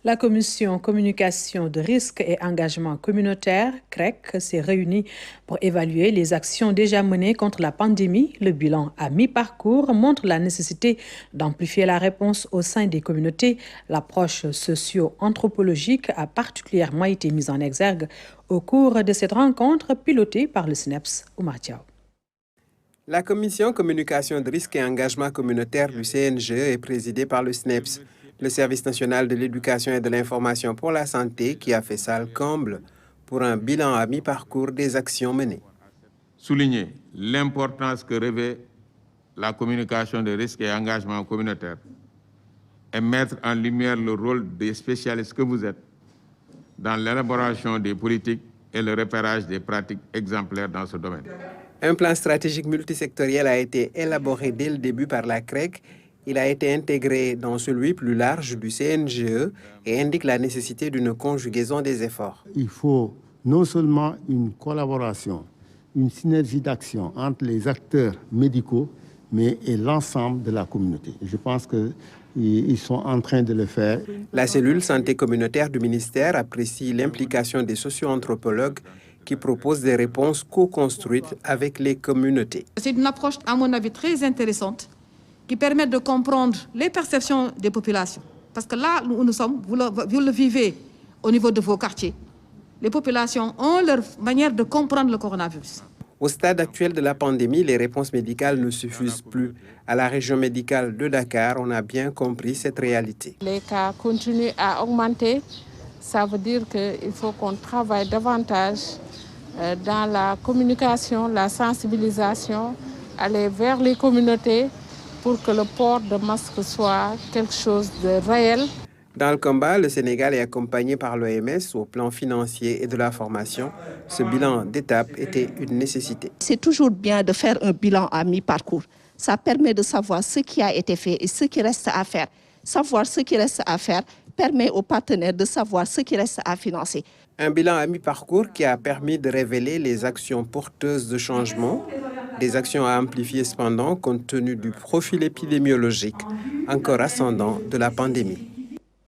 La commission communication de risque et engagement communautaire, CREC, s'est réunie pour évaluer les actions déjà menées contre la pandémie. Le bilan à mi-parcours montre la nécessité d'amplifier la réponse au sein des communautés. L'approche socio-anthropologique a particulièrement été mise en exergue au cours de cette rencontre pilotée par le SNEPS Oumar Diaw. La commission communication de risque et engagement communautaire du CNGE est présidée par le SNEPS, le Service national de l'éducation et de l'information pour la santé, qui a fait salle comble pour un bilan à mi-parcours des actions menées. Souligner l'importance que revêt la communication de risque et engagement communautaire et mettre en lumière le rôle des spécialistes que vous êtes dans l'élaboration des politiques et le repérage des pratiques exemplaires dans ce domaine. Un plan stratégique multisectoriel a été élaboré dès le début par la CREC. Il a été intégré dans celui plus large du CNGE et indique la nécessité d'une conjugaison des efforts. Il faut non seulement une collaboration, une synergie d'action entre les acteurs médicaux, mais et l'ensemble de la communauté. Je pense qu'ils sont en train de le faire. La cellule santé communautaire du ministère apprécie l'implication des socio-anthropologues qui proposent des réponses co-construites avec les communautés. C'est une approche, à mon avis, très intéressante qui permet de comprendre les perceptions des populations. Parce que là où nous sommes, vous le vivez au niveau de vos quartiers. Les populations ont leur manière de comprendre le coronavirus. Au stade actuel de la pandémie, les réponses médicales ne suffisent plus. À la région médicale de Dakar, on a bien compris cette réalité. Les cas continuent à augmenter. Ça veut dire qu'il faut qu'on travaille davantage dans la communication, la sensibilisation, aller vers les communautés pour que le port de masque soit quelque chose de réel. Dans le combat, le Sénégal est accompagné par l'OMS au plan financier et de la formation. Ce bilan d'étape était une nécessité. C'est toujours bien de faire un bilan à mi-parcours. Ça permet de savoir ce qui a été fait et ce qui reste à faire. Savoir ce qui reste à faire permet aux partenaires de savoir ce qui reste à financer. Un bilan à mi-parcours qui a permis de révéler les actions porteuses de changement, des actions à amplifier cependant compte tenu du profil épidémiologique encore ascendant de la pandémie.